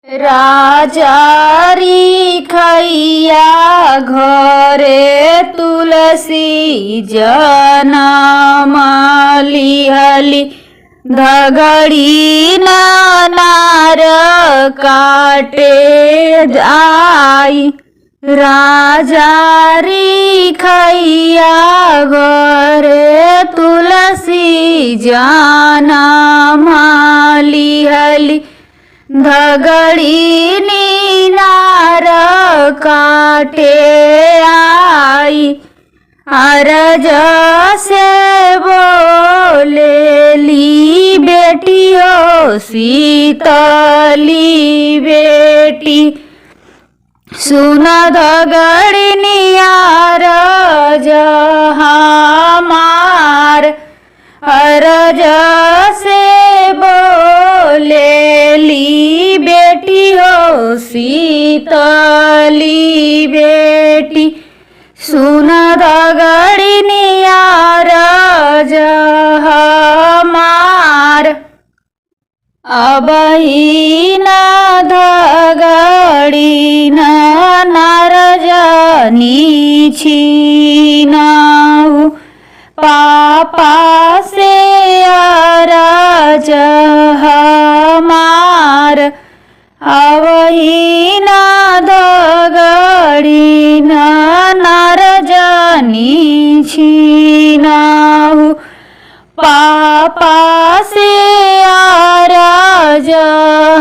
राजारी खैया घरे तुलसी जनमलिहली धगड़ी नार काटे जाई। राजारी खैया घरे तुलसी जनमलिहली धगड़ी नीनार काटे आई। अरज से बोलेली बेटियो शीतली बेटी सुन धगड़ी नियार हमार। अरज से बोलेली बेटी हो शीतली बेटी सुन धगड़ी नियार हमार। अबही न धगड़ी नार जानी छीनाऊ पापा से अरज हमार। अबही न धगड़ी नार जानी छीनाऊ पापा से अरज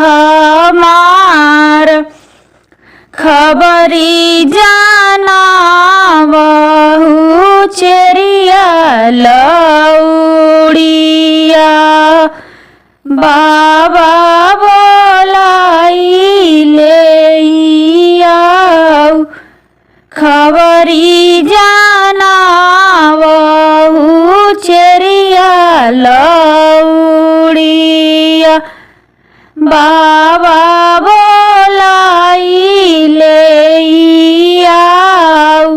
हमार। खबरी जाना बहु चेरिया लौड़िया बाबा बोलाई ले आओ। खबरी जाना बहु चेरिया लौड़िया बाबा बोलाई ले आओ।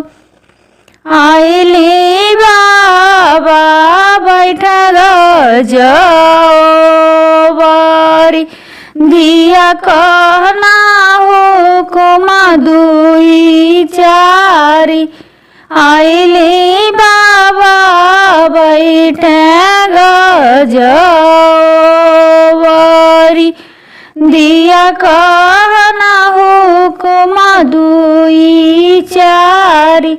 आइली बाबा बैठा गजबरी दिया कहना हुकुमा दुई चारी। आइली बाबा बैठे गजबरी दिया कहना हुकुमा दुई चारी।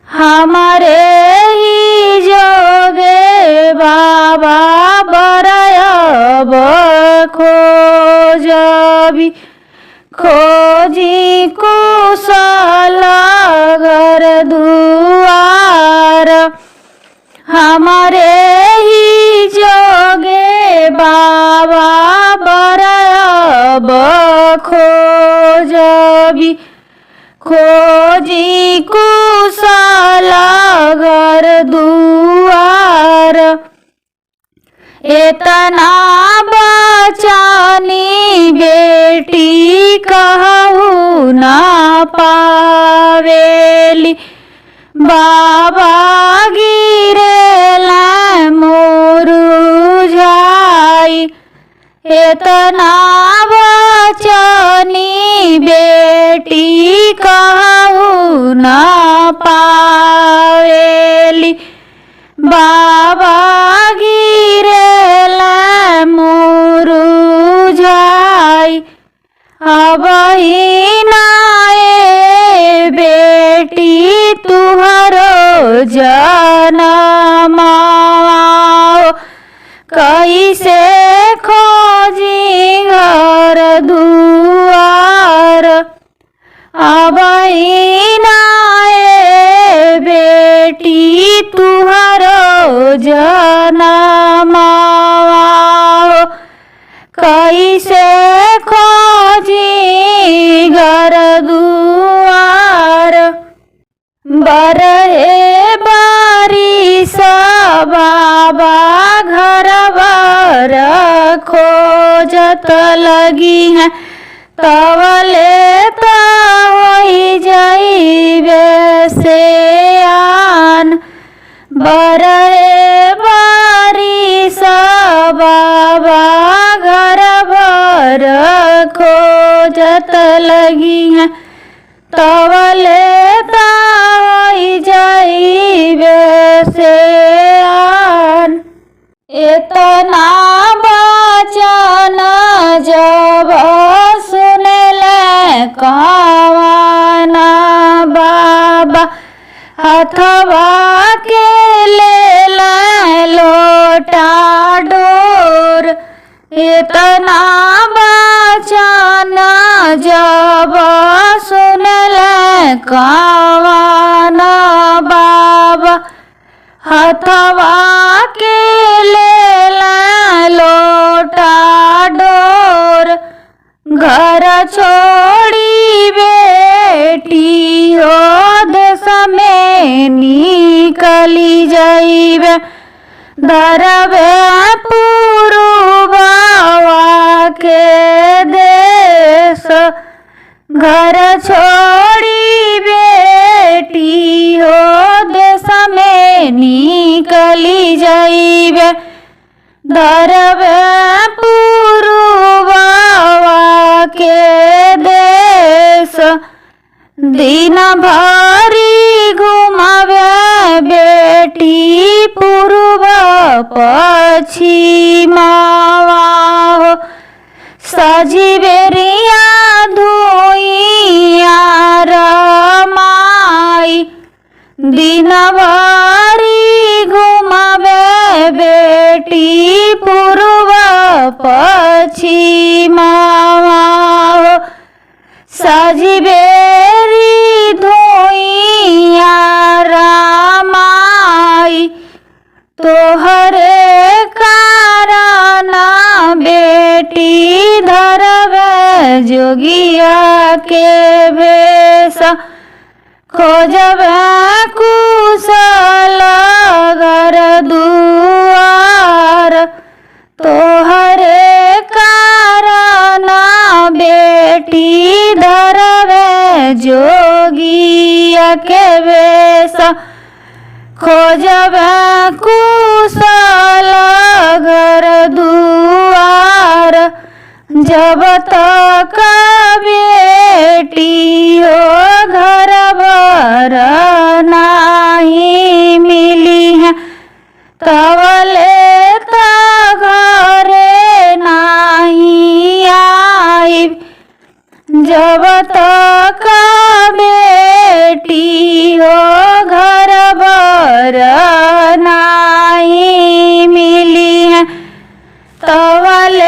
हमारे ही जोगे बाबा बरयब खोजबी खोजी कुशल घर दुआर। हमारे ही जोगे बाबा बरयब खोजबी खोजी कुशल घर दुआर। एतना बचानी बेटी कहू न पावेली बाबा गिरेला मुरझाई। एतना बचानी बेटी कहू न पावेली बाबा गिरेला मुरझाई। अबही नाए बेटी तुहरो जनमाओ कैसे खोजी घर दुआर। अबही नाए बेटी तुहरो जनमाओ कैसे खोजी घर दुआर। बरहे बारिश बाबा घर बर खोजत लगी हैं तवले तो होई जाइबे से आन। बरहे बारिश बाबा घर बर खो लगी हैं तवले ताई जाइबे से आन। इतना बचन जब सुनले कहवाना बाबा हथवा के ले लोटा डोर। इतना बचन जब सुनले कहवाना बाबा हथवा के ले लोटा डोर। घर छोड़ी बेटी हो देश में निकली जाइबे धरबे पुरुबवा के देश। घर छोड़ी बेटी हो देश में निकली जाइबे धरबे पुरुबवा के देश। दिन भरी घुमावे बेटी पूर्व पश्चिमवा हो सजी बेरिया धुइया रमाई। दिन भरी घुमावे बेटी पूर्व पश्चिमवा हो सजी बेरी धुइया रमाई। तोहरे कारण बेटी धरबे जोगिया के भेष। खोजबे कुशल घर दुआर। तोहरे कारण बेटी धरबे जोगिया के भेष। खोजबे कुशल घर दुआर। जब तक बेटी हो घर बर नहीं मिली है तवले ता घरे नहीं आई। जब तक बेटी हो घर बर नहीं मिली है तवले